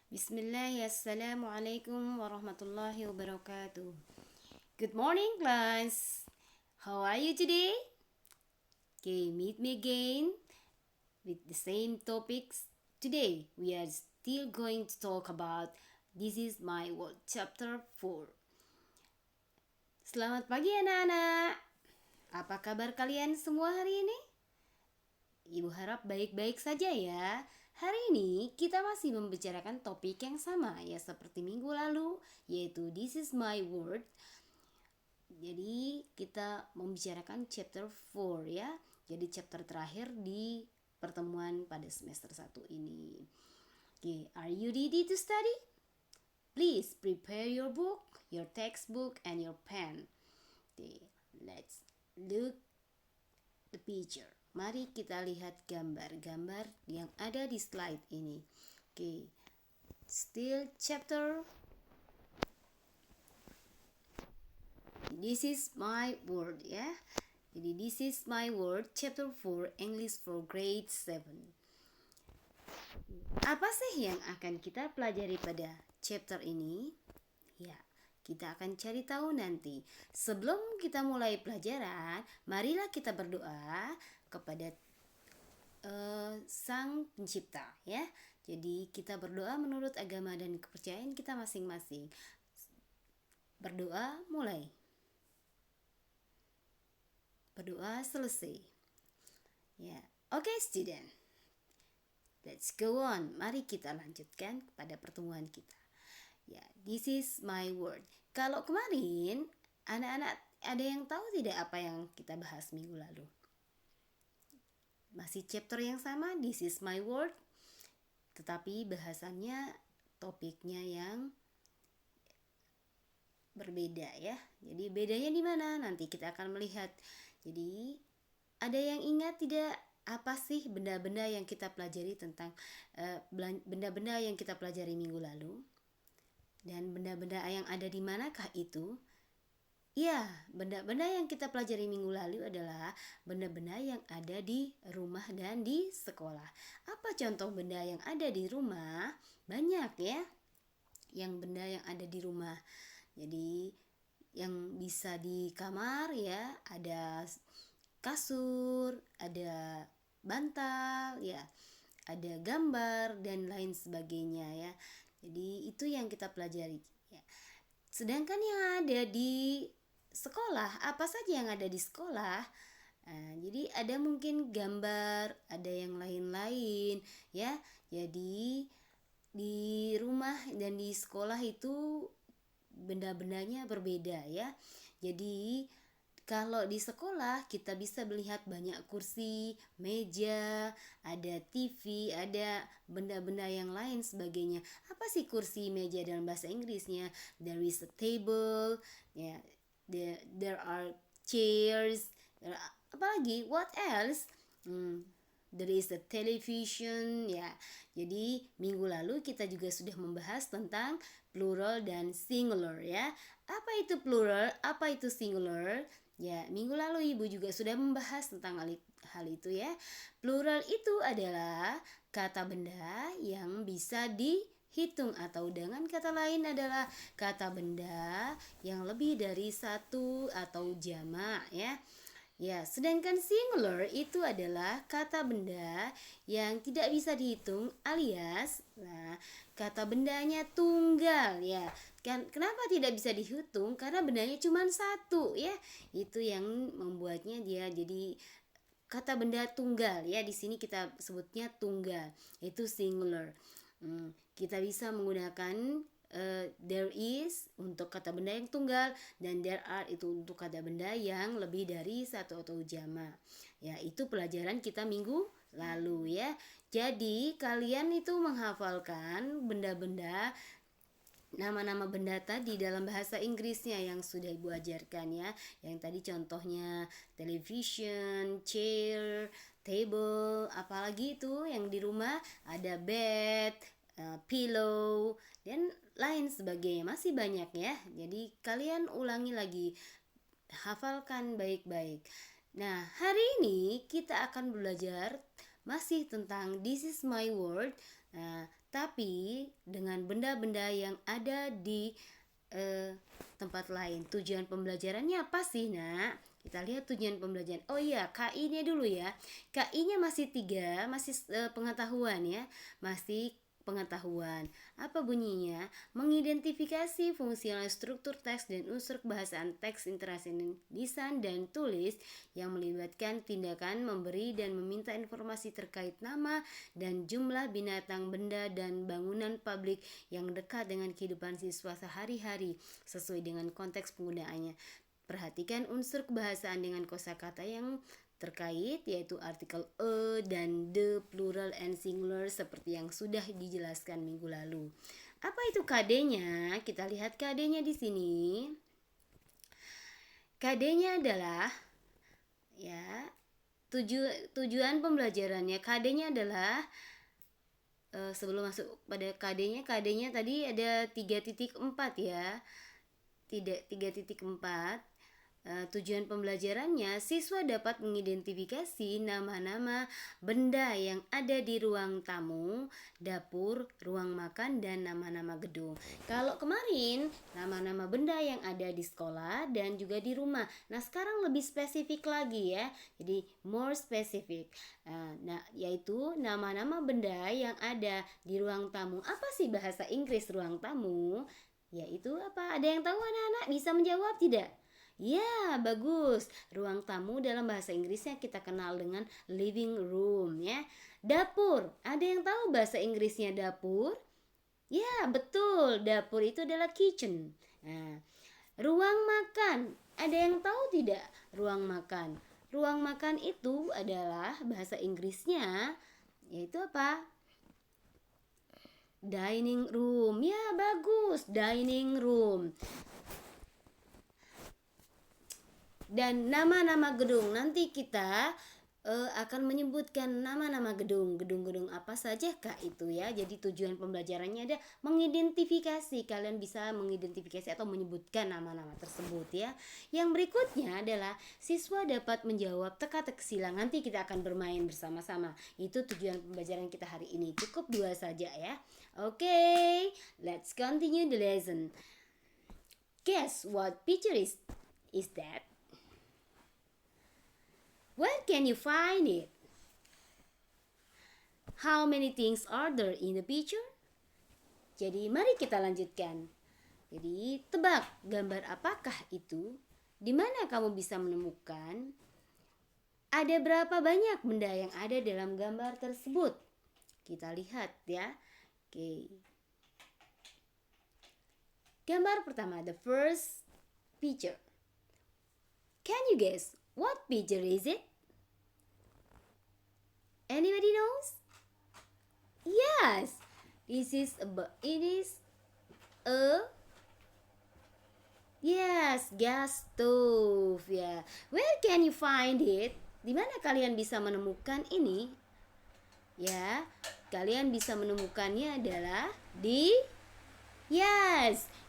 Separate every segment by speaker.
Speaker 1: Bismillah, Assalamualaikum warahmatullahi wabarakatuh. Good morning, class. How are you today? Okay, meet me again with the same topics. Today, we are still going to talk about This is My World, Chapter 4. Selamat pagi anak-anak. Apa kabar kalian semua hari ini? Ibu harap baik-baik saja ya. Hari ini kita masih membicarakan topik yang sama ya seperti minggu lalu, yaitu This is my world. Jadi kita membicarakan chapter 4 ya. Jadi chapter terakhir di pertemuan pada semester 1 ini. Okay, are you ready to study? Please prepare your book, your textbook, and your pen. Okay, let's look the picture. Mari kita lihat gambar-gambar yang ada di slide ini. Okay, still chapter This is my word ya. Jadi this is my word chapter 4 English for grade 7. Apa sih yang akan kita pelajari pada chapter ini? Ya, kita akan cari tahu nanti. Sebelum kita mulai pelajaran, marilah kita berdoa kepada Sang Pencipta ya. Jadi kita berdoa menurut agama dan kepercayaan kita masing-masing. Berdoa mulai. Berdoa selesai. Ya, oke student. Let's go on. Mari kita lanjutkan pada pertemuan kita. Ya, this is my word. Kalau kemarin anak-anak ada yang tahu tidak apa yang kita bahas minggu lalu? Masih chapter yang sama, this is my word. Tetapi bahasannya, topiknya yang berbeda ya. Jadi bedanya di mana? Nanti kita akan melihat. Jadi ada yang ingat tidak apa sih benda-benda yang kita pelajari tentang benda-benda yang kita pelajari minggu lalu? Dan benda-benda yang ada di manakah itu? Ya, benda-benda yang kita pelajari minggu lalu adalah benda-benda yang ada di rumah dan di sekolah. Apa contoh benda yang ada di rumah? Banyak ya. Yang benda yang ada di rumah. Jadi yang bisa di kamar ya, ada kasur, ada bantal ya, ada gambar dan lain sebagainya ya. Jadi itu yang kita pelajari ya. Sedangkan yang ada di sekolah, apa saja yang ada di sekolah? Nah, jadi ada mungkin gambar, ada yang lain-lain ya. Jadi di rumah dan di sekolah itu benda-bendanya berbeda ya. Jadi kalau di sekolah kita bisa melihat banyak kursi, meja, ada TV, ada benda-benda yang lain sebagainya. Apa sih kursi, meja dalam bahasa Inggrisnya? There is a table, ya. There are chairs. Apalagi? What else? There is a television ya. Jadi minggu lalu kita juga sudah membahas tentang plural dan singular ya. Apa itu plural? Apa itu singular? Ya, minggu lalu Ibu juga sudah membahas tentang hal itu ya. Plural itu adalah kata benda yang bisa dihitung atau dengan kata lain adalah kata benda yang lebih dari satu atau jamak ya. Ya, sedangkan singular itu adalah kata benda yang tidak bisa dihitung alias kata bendanya tunggal ya. Kenapa tidak bisa dihitung? Karena bendanya cuma satu ya. Itu yang membuatnya dia jadi kata benda tunggal ya. Di sini kita sebutnya tunggal, itu singular. Kita bisa menggunakan there is untuk kata benda yang tunggal dan there are itu untuk kata benda yang lebih dari satu atau jamak. Ya, itu pelajaran kita minggu lalu ya. Jadi kalian itu menghafalkan benda-benda, nama-nama benda tadi dalam bahasa Inggrisnya yang sudah Ibu ajarkan ya. Yang tadi contohnya television, chair, table, apalagi itu yang di rumah ada bed, pillow dan lain sebagainya. Masih banyak ya. Jadi kalian ulangi lagi, hafalkan baik-baik. Nah, hari ini kita akan belajar masih tentang This is my world. Nah, tapi dengan benda-benda yang ada di tempat lain. Tujuan pembelajarannya apa sih, Nak? Kita lihat tujuan pembelajaran. Oh iya, KI-nya dulu ya. KI-nya masih 3, masih pengetahuan ya. Masih pengetahuan. Apa bunyinya? Mengidentifikasi fungsional struktur teks dan unsur kebahasaan teks, interaksi lisan dan tulis yang melibatkan tindakan memberi dan meminta informasi terkait nama dan jumlah binatang, benda, dan bangunan publik yang dekat dengan kehidupan siswa sehari-hari sesuai dengan konteks penggunaannya. Perhatikan unsur kebahasaan dengan kosakata yang terkait, yaitu artikel dan the, plural and singular seperti yang sudah dijelaskan minggu lalu. Apa itu KD-nya? Kita lihat KD-nya di sini. KD-nya adalah ya tujuan pembelajarannya. KD-nya adalah sebelum masuk pada KD-nya tadi ada 3.4 ya. 3.4. Tujuan pembelajarannya, siswa dapat mengidentifikasi nama-nama benda yang ada di ruang tamu, dapur, ruang makan, dan nama-nama gedung. Kalau kemarin, nama-nama benda yang ada di sekolah dan juga di rumah. Nah, sekarang lebih spesifik lagi ya. Jadi, more specific. Nah, yaitu nama-nama benda yang ada di ruang tamu. Apa sih bahasa Inggris ruang tamu? Yaitu apa? Ada yang tahu anak-anak? Bisa menjawab tidak? Ya, bagus. Ruang tamu dalam bahasa Inggrisnya kita kenal dengan living room ya. Dapur. Ada yang tahu bahasa Inggrisnya dapur? Ya, betul. Dapur itu adalah kitchen. Nah, ruang makan. Ada yang tahu tidak? Ruang makan. Ruang makan itu adalah bahasa Inggrisnya yaitu apa? Dining room. Ya, bagus. Dining room. Dan nama-nama gedung, nanti kita akan menyebutkan nama-nama gedung-gedung apa saja kak itu ya. Jadi tujuan pembelajarannya ada mengidentifikasi, kalian bisa mengidentifikasi atau menyebutkan nama-nama tersebut ya. Yang berikutnya adalah siswa dapat menjawab teka-teki silang. Nanti kita akan bermain bersama-sama. Itu tujuan pembelajaran kita hari ini. Cukup 2 saja ya. Oke, let's continue the lesson. Guess what picture is that? Where can you find it? How many things are there in the picture? Jadi mari kita lanjutkan. Jadi tebak, gambar apakah itu? Di mana kamu bisa menemukan? Ada berapa banyak benda yang ada dalam gambar tersebut? Kita lihat ya. Oke. Gambar pertama, the first picture. Can you guess what picture is it? Anybody knows? Yes, it is a yes, gas stove ya. Where can you find it? Di mana kalian bisa menemukan ini? Ya, kalian bisa menemukannya adalah di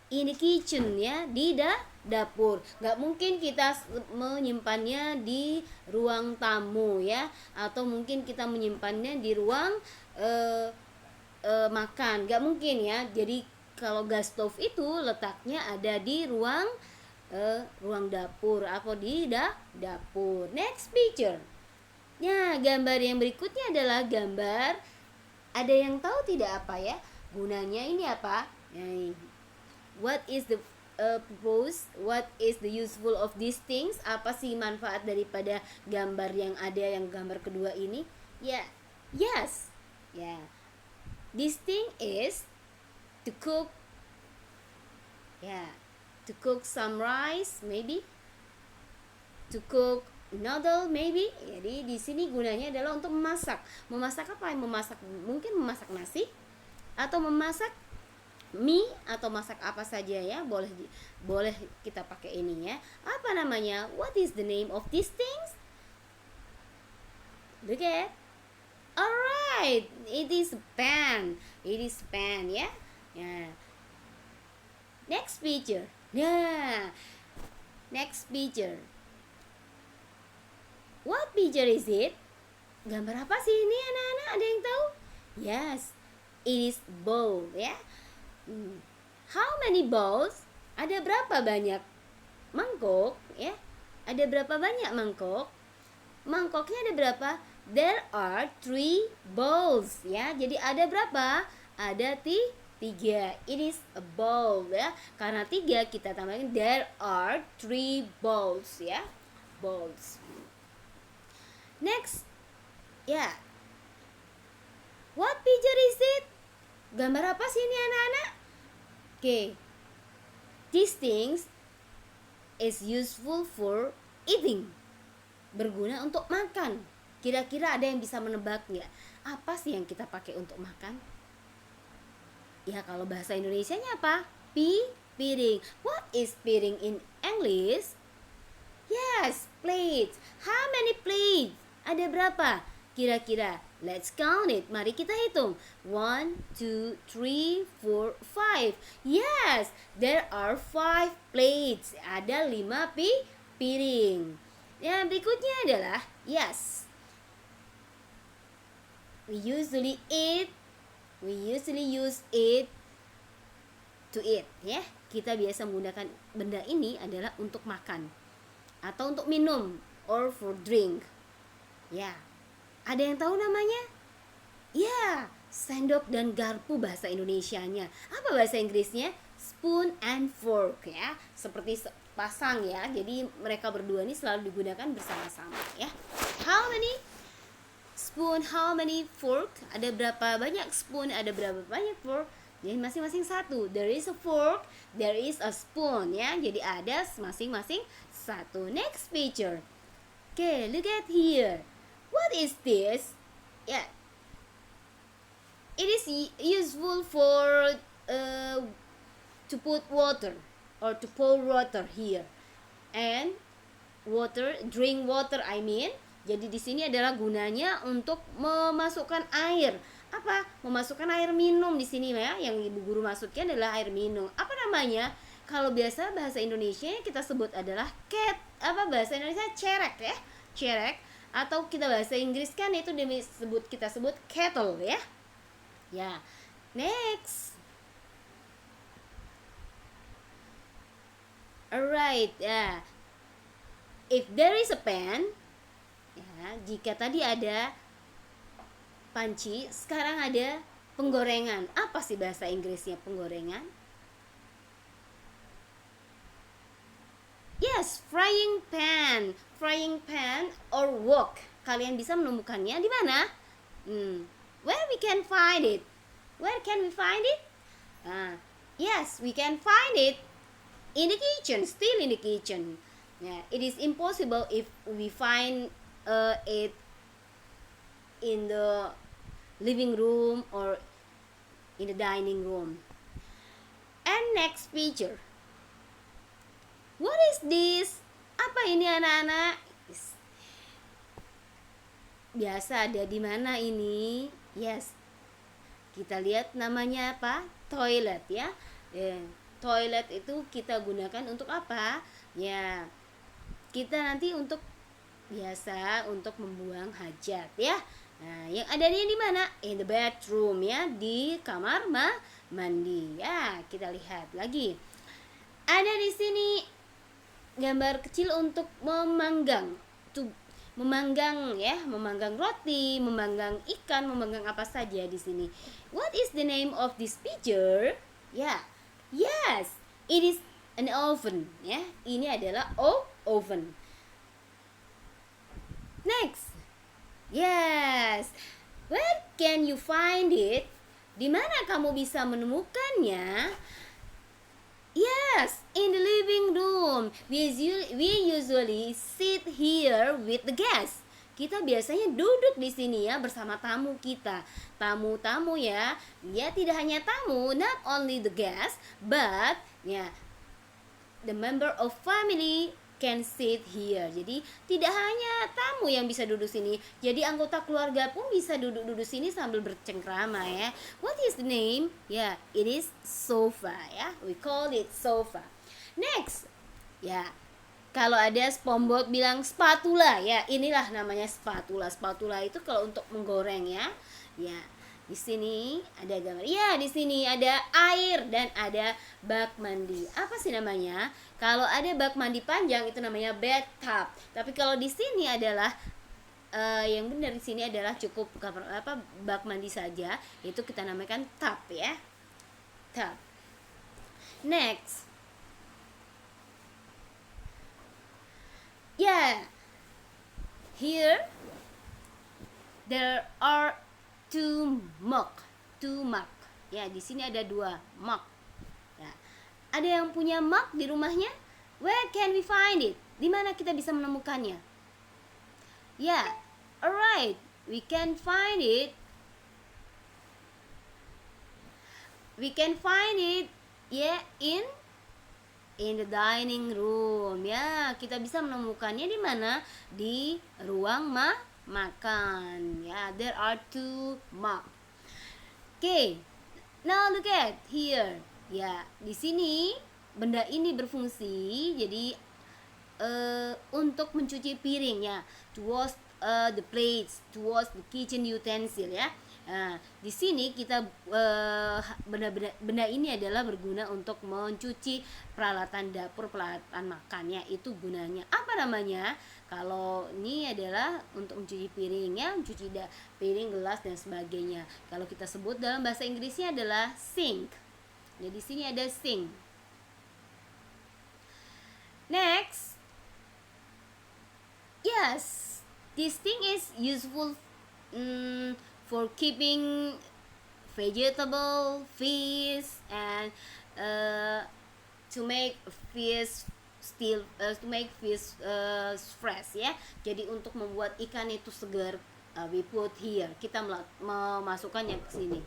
Speaker 1: in the kitchen ya, di dapur. Gak mungkin kita menyimpannya di ruang tamu ya, atau mungkin kita menyimpannya di ruang makan. Gak mungkin ya. Jadi kalau gas stove itu letaknya ada di ruang dapur atau di dapur. Next picture. Ya, gambar yang berikutnya adalah gambar. Ada yang tahu tidak apa ya gunanya ini apa? What is the purpose? What is the useful of these things? Apa sih manfaat daripada gambar yang ada yang gambar kedua ini? Ya, yes, ya. This thing is to cook. Ya, to cook some rice, maybe. To cook noodle, maybe. Jadi di sini gunanya adalah untuk memasak. Memasak apa? Mungkin memasak nasi atau memasak mie atau masak apa saja ya, boleh kita pakai ini ya. Apa namanya? What is the name of these things? Look at. Alright, it is pan. It is pan ya. Ya. Next picture. Nah, next picture. What picture is it? Gambar apa sih ini anak-anak? Ada yang tahu? Yes, It is bowl ya. How many bowls? Ada berapa banyak mangkok ya? Ada berapa banyak mangkok? Mangkoknya ada berapa? There are 3 bowls ya. Jadi ada berapa? Ada 3. It is a bowl ya. Karena 3 kita tambahkan there are 3 bowls ya. Bowls. Next. Ya. What picture is it? Gambar apa sih ini anak-anak? Okay. These things is useful for eating. Berguna untuk makan. Kira-kira ada yang bisa menebak nggak? Apa sih yang kita pakai untuk makan? Ya kalau bahasa Indonesianya apa? Piring. What is piring in English? Yes, plates. How many plates? Ada berapa? Kira-kira. Let's count it. Mari kita hitung. 1, 2, 3, 4, 5. Yes, there are 5 plates. Ada 5 piring. Yang berikutnya adalah yes. We usually use it to eat ya. Kita biasa menggunakan benda ini adalah untuk makan atau untuk minum or for drink. Ya. Ada yang tahu namanya? Ya, sendok dan garpu bahasa Indonesianya. Apa bahasa Inggrisnya? Spoon and fork ya. Seperti pasang ya. Jadi mereka berdua ini selalu digunakan bersama-sama ya. How many spoon, how many fork? Ada berapa banyak spoon, ada berapa banyak fork? Jadi masing-masing satu. There is a fork, there is a spoon ya. Jadi ada masing-masing satu. Next picture. Okay, look at here. What is this? Yeah. It is useful for to put water or to pour water here. And water, drink water I mean. Jadi di sini adalah gunanya untuk memasukkan air. Apa? Memasukkan air minum di sini ya. Yang ibu guru maksudkan adalah air minum. Apa namanya? Kalau biasa bahasa Indonesia kita sebut adalah bahasa Indonesia cerek ya. Cerek. Atau kita bahasa Inggris kan itu kita sebut kettle ya. Ya. Next. Alright, ya. If there is a pan, ya, jika tadi ada panci, sekarang ada penggorengan. Apa sih bahasa Inggrisnya penggorengan? Yes, frying pan or wok. Kalian bisa menemukannya di mana? Where we can find it? Where can we find it? Yes, we can find it in the kitchen. Still in the kitchen. Yeah, it is impossible if we find it in the living room or in the dining room. And next picture. What is this? Apa ini anak-anak? Biasa ada di mana ini? Yes. Kita lihat namanya apa? Toilet ya. Toilet itu kita gunakan untuk apa? Ya. Kita nanti untuk biasa untuk membuang hajat ya. Nah, yang adanya di mana? In the bathroom ya, di kamar mandi. Ya, kita lihat lagi. Ada di sini gambar kecil untuk memanggang roti, memanggang ikan, memanggang apa saja di sini. What is the name of this picture? Ya. Yes, it is an oven ya. Ini adalah oven. Next. Yes. Where can you find it? Di mana kamu bisa menemukannya? Yes, in the living room. We usually sit here with the guests. Kita biasanya duduk di sini ya bersama tamu kita. Tamu-tamu ya. Ya tidak hanya tamu, not only the guests, but ya the member of family can sit here. Jadi tidak hanya tamu yang bisa duduk sini. Jadi anggota keluarga pun bisa duduk sini sambil bercengkrama ya. What is the name? Ya, it is sofa ya. We call it sofa. Next. Ya. Kalau ada SpongeBob bilang spatula ya, inilah namanya spatula. Spatula itu kalau untuk menggoreng ya. Ya. Di sini ada gambar. Ya, di sini ada air dan ada bak mandi. Apa sih namanya? Kalau ada bak mandi panjang itu namanya bathtub. Tapi kalau di sini adalah yang benar di sini adalah cukup bak mandi saja, itu kita namakan tub ya. Tub. Next. Yeah. Here there are two mug. Ya, di sini ada 2 mug. Ya. Ada yang punya mug di rumahnya? Where can we find it? Di mana kita bisa menemukannya? Yeah, alright. We can find it. Yeah, in the dining room. Ya, kita bisa menemukannya di mana? Di ruang makan. Ya, there are 2 mugs. Okay, now look at here. Ya, di sini benda ini berfungsi jadi untuk mencuci piring ya, to wash the plates, to wash the kitchen utensil ya. Nah, di sini kita benda ini adalah berguna untuk mencuci peralatan dapur, peralatan makan ya, itu gunanya. Apa namanya? Kalau ini adalah untuk mencuci piring ya, mencuci piring, gelas dan sebagainya. Kalau kita sebut dalam bahasa Inggrisnya adalah sink. Jadi di sini ada sink. Next. Yes, this thing is useful for keeping vegetable, fish, and to make fish fresh ya. Jadi untuk membuat ikan itu segar, we put here. Kita memasukkannya ke sini.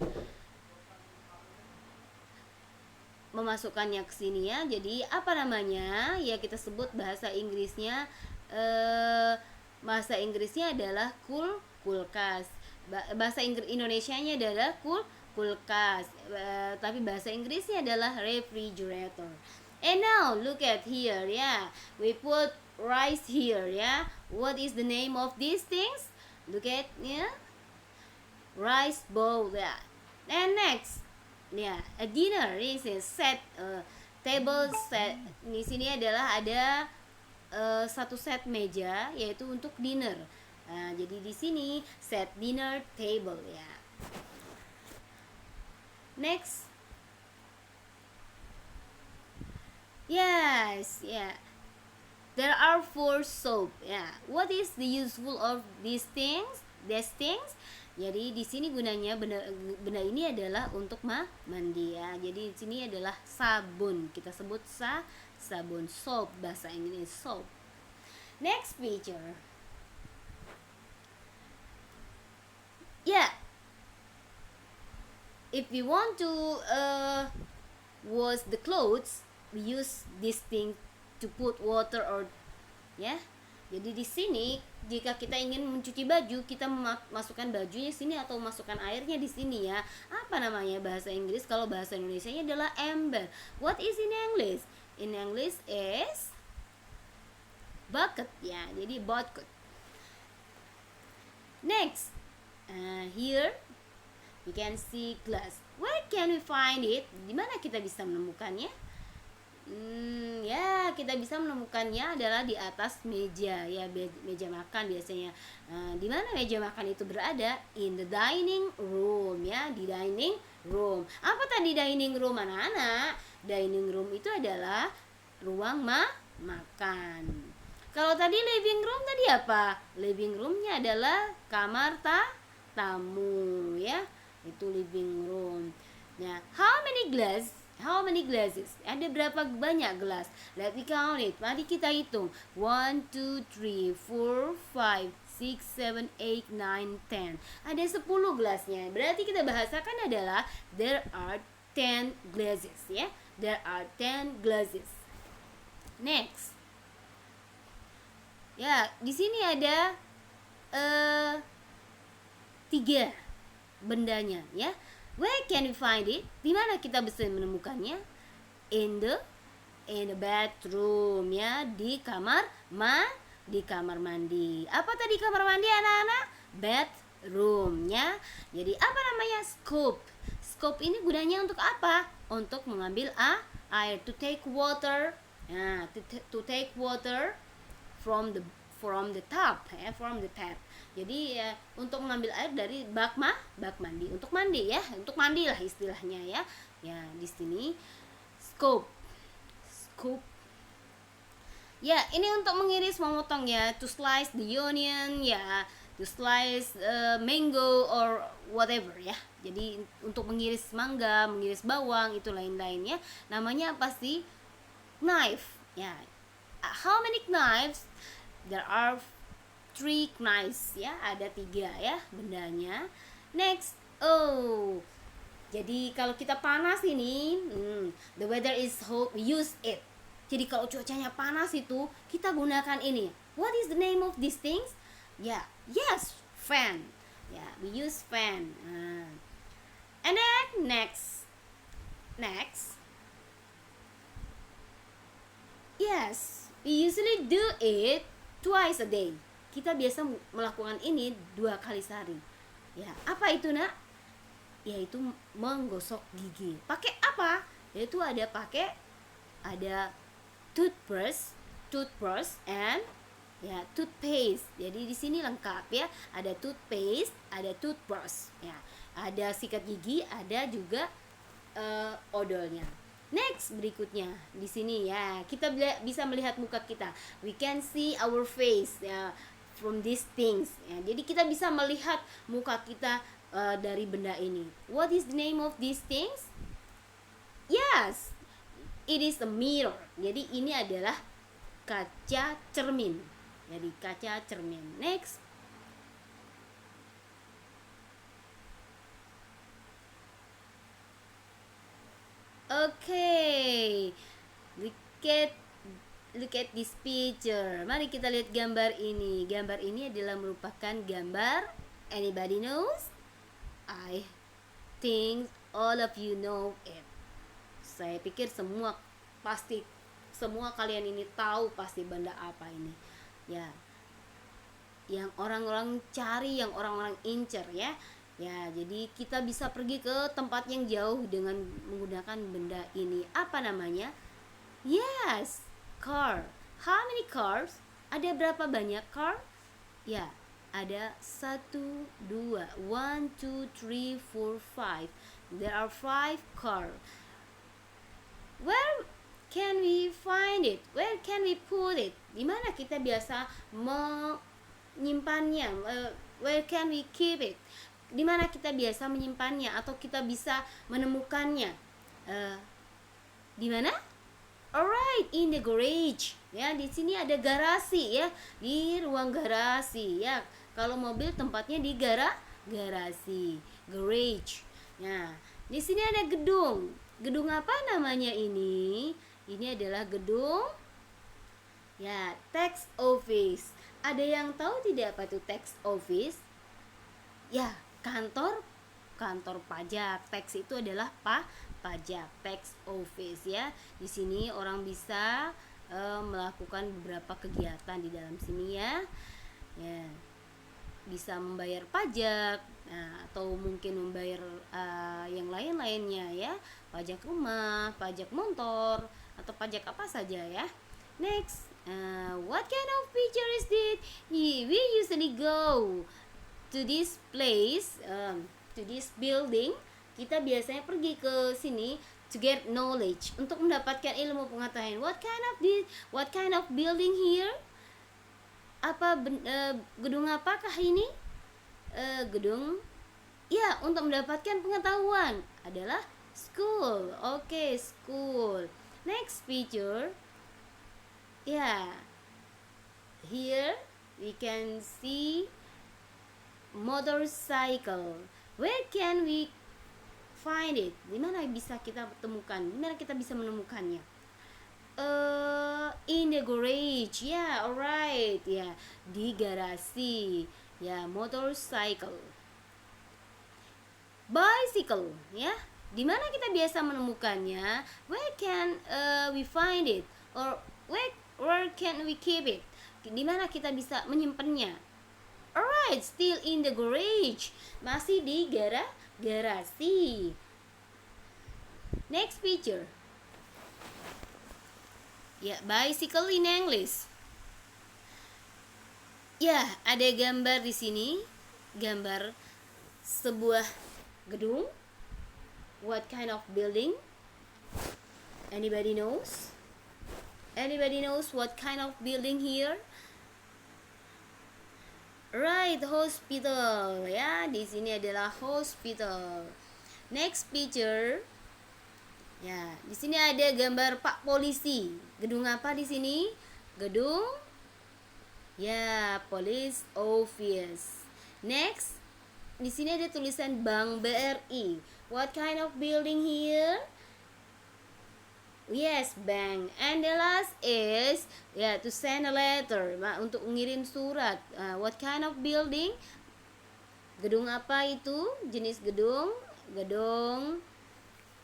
Speaker 1: Ya. Jadi apa namanya? Ya kita sebut bahasa Inggrisnya adalah kulkas. Bahasa Indonesianya adalah kulkas. Tapi bahasa Inggrisnya adalah refrigerator. And now look at here ya. We put rice here ya. What is the name of these things? Look at ya. Rice bowl ya. And next, ya, a dinner is a set table set. Di sini adalah ada satu set meja yaitu untuk dinner. Nah, jadi di sini set dinner table ya. Next. Yes, yeah. There are 4 soap. Yeah. What is the useful of these things? Jadi di sini gunanya benda ini adalah untuk mandi ya. Jadi di sini adalah sabun. Kita sebut sabun, soap, bahasa Inggris soap. Next picture. Yeah. If we want to wash the clothes, we use this thing to put water or ya. Jadi di sini jika kita ingin mencuci baju, kita masukkan bajunya sini atau masukkan airnya di sini ya. Apa namanya bahasa Inggris? Kalau bahasa Indonesianya adalah ember. What is in English? In English is bucket ya. Jadi bucket. Next, here we can see glass. Where can we find it? Di mana kita bisa menemukannya? Ya, kita bisa menemukannya adalah di atas meja ya, meja makan biasanya. Di mana meja makan itu berada? In the dining room ya, di dining room. Apa tadi dining room anak-anak? Dining room itu adalah ruang makan. Kalau tadi living room tadi apa? Living roomnya adalah kamar tamu ya, itu living room. Nah, how many glasses? Ada berapa banyak gelas? Let me count it. Mari kita hitung. 1, 2, 3, 4, 5, 6, 7, 8, 9, 10. Ada 10 gelasnya. Berarti kita bahasakan adalah there are 10 glasses ya. There are 10 glasses. Next. Ya, di sini ada 3 bendanya ya. Where can we find it? Di mana kita bisa menemukannya? In the bathroom ya, di kamar mandi. Apa tadi kamar mandi anak-anak? room ya. Jadi apa namanya? Scoop. Scoop ini gunanya untuk apa? Untuk mengambil air, to take water. Nah, to take water from the tap ya, from the tap. Jadi ya, untuk mengambil air dari bak mandi, untuk mandi ya, untuk mandi lah istilahnya ya. Ya, di sini scoop. Scoop. Ya, ini untuk mengiris, memotong ya, to slice the onion ya, to slice mango or whatever ya. Jadi untuk mengiris mangga, mengiris bawang itu lain-lainnya. Namanya apa sih? Knife ya. How many knives? There are 3 knives ya, ada 3 ya bendanya. Next, jadi kalau kita panas ini, the weather is hot, we use it. Jadi kalau cuacanya panas itu, kita gunakan ini. What is the name of these things? Ya, yes, fan. Ya, we use fan. And then next, yes, we usually do it twice a day. Kita biasa melakukan ini 2 kali sehari. Ya, apa itu nak? Yaitu menggosok gigi. Pakai apa? Yaitu ada toothbrush and ya toothpaste. Jadi di sini lengkap ya. Ada toothpaste, ada toothbrush ya. Ada sikat gigi, ada juga odolnya. Next, berikutnya di sini ya, kita bisa melihat muka kita. We can see our face ya, from these things ya. Jadi kita bisa melihat muka kita dari benda ini. What is the name of these things? Yes, it is a mirror. Jadi ini adalah kaca cermin. Jadi kaca cermin. Next. Okay, look at this picture. Mari kita lihat gambar ini. Gambar ini adalah merupakan gambar. Anybody knows? I think all of you know it. Saya pikir semua kalian ini tahu pasti benda apa ini. Ya. Yang orang-orang cari, yang orang-orang incer ya. Ya, jadi kita bisa pergi ke tempat yang jauh dengan menggunakan benda ini. Apa namanya? Yes, car. How many cars? Ada berapa banyak car? Ya, ada 1, 2, 1, 2, 3, 4, 5. There are 5 cars. Where can we find it? Where can we put it? Di mana kita biasa menyimpannya? Where can we keep it? Di mana kita biasa menyimpannya atau kita bisa menemukannya? Di mana? Alright, in the garage. Ya, di sini ada garasi ya, di ruang garasi ya. Kalau mobil tempatnya di garasi, garage. Nah, di sini ada gedung. Gedung apa namanya ini? Ini adalah gedung ya, tax office. Ada yang tahu tidak apa itu tax office? Ya, kantor pajak. Tax itu adalah pajak, tax office ya. Di sini orang bisa melakukan beberapa kegiatan di dalam sini ya. Ya. Bisa membayar pajak, atau mungkin membayar yang lain-lainnya ya. Pajak rumah, pajak motor, atau pajak apa saja ya. Next, what kind of picture is this? We usually go to this place, to this building. Kita biasanya pergi ke sini to get knowledge, untuk mendapatkan ilmu pengetahuan. What kind of building here? Gedung apakah ini? Gedung ya, untuk mendapatkan pengetahuan adalah school. Okay, school. Next picture. Yeah. Here we can see motorcycle. Where can we find it? Di mana bisa kita temukan? Di mana kita bisa menemukannya? In the garage. Yeah, alright. Ya, di garasi. Ya, motorcycle. Bicycle, ya. Di mana kita biasa menemukannya? Where can we find it? Or where can we keep it? Di mana kita bisa menyimpannya? Alright, still in the garage. Masih di garasi. Next picture. Ya, bicycle in English. Ya, ada gambar di sini. Gambar sebuah gedung. What kind of building? Anybody knows? Anybody knows what kind of building here? Right, hospital. Ya, di sini adalah hospital. Next picture. Ya, di sini ada gambar Pak Polisi. Gedung apa di sini? Gedung, ya, police office. Next, di sini ada tulisan Bank BRI. What kind of building here? Yes, bank. And the last is to send a letter, untuk mengirim surat. What kind of building? Gedung apa itu? Jenis gedung? Gedung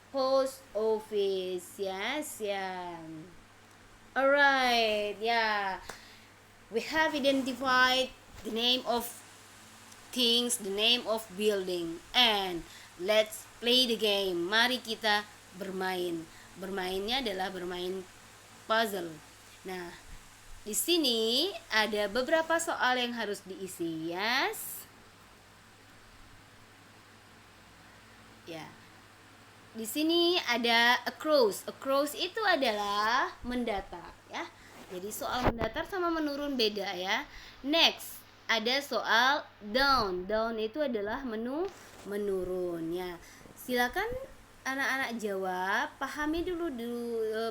Speaker 1: post office. Yes, yeah. Alright, yeah. We have identified the name of things, the name of building, and let's play the game. Mari kita bermain. Bermainnya adalah bermain puzzle. Nah, di sini ada beberapa soal yang harus diisi. Yes. Ya. Di sini ada a cross. A cross itu adalah mendatar, ya. Jadi soal mendatar sama menurun beda, ya. Next, ada soal down. Down itu adalah menurun, ya. Silakan anak-anak jawab, pahami dulu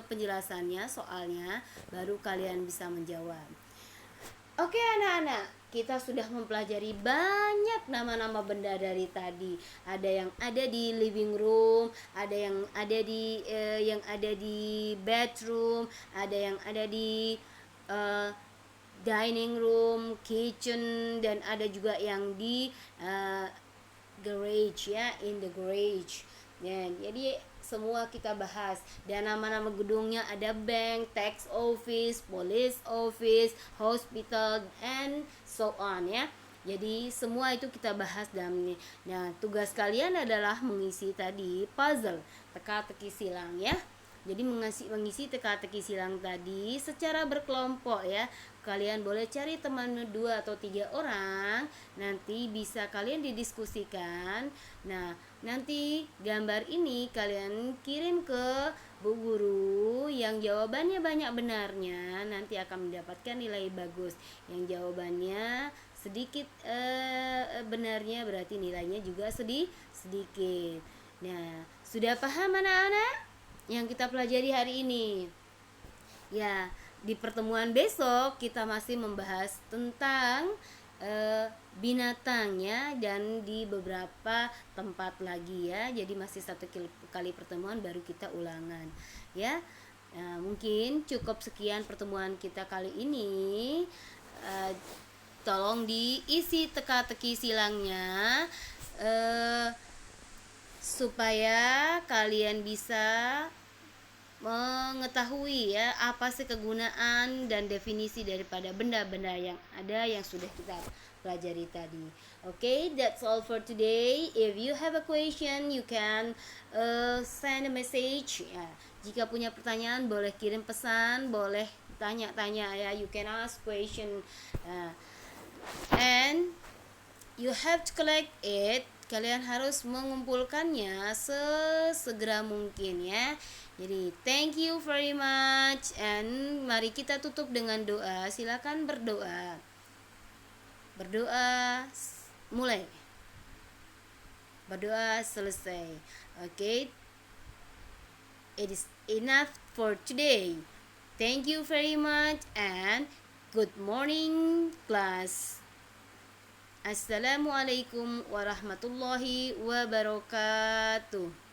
Speaker 1: penjelasannya, soalnya, baru kalian bisa menjawab. Oke anak-anak, kita sudah mempelajari banyak nama-nama benda dari tadi. Ada yang ada di living room, ada yang ada di bedroom, ada yang ada di dining room, kitchen, dan ada juga yang di garage, ya, in the garage. Ya, jadi semua kita bahas. Dan nama-nama gedungnya ada bank, tax office, police office, hospital, and so on, ya. Jadi semua itu kita bahas dalam ini. Nah, tugas kalian adalah mengisi tadi puzzle, teka-teki silang, ya. Jadi mengisi teka-teki silang tadi secara berkelompok, ya. Kalian boleh cari teman 2 atau 3 orang, nanti bisa kalian didiskusikan. Nah, nanti gambar ini kalian kirim ke Bu Guru. Yang jawabannya banyak benarnya nanti akan mendapatkan nilai bagus. Yang jawabannya sedikit benarnya berarti nilainya juga sedikit. Nah, sudah paham anak-anak yang kita pelajari hari ini? Ya, di pertemuan besok kita masih membahas tentang binatangnya, dan di beberapa tempat lagi, ya. Jadi masih 1 kali pertemuan baru kita ulangan, ya. Nah, mungkin cukup sekian pertemuan kita kali ini. Tolong diisi teka-teki silangnya supaya kalian bisa mengetahui, ya, apa sih kegunaan dan definisi daripada benda-benda yang ada yang sudah kita pelajari tadi. Okay, that's all for today. If you have a question, you can send a message. Ya, jika punya pertanyaan boleh kirim pesan, boleh tanya-tanya, ya. You can ask question, and you have to collect it. Kalian harus mengumpulkannya sesegera mungkin, ya. Jadi thank you very much, and mari kita tutup dengan doa. Silakan berdoa. Berdoa mulai. Berdoa selesai. Okay. It is enough for today. Thank you very much and good morning class. Assalamualaikum warahmatullahi wabarakatuh.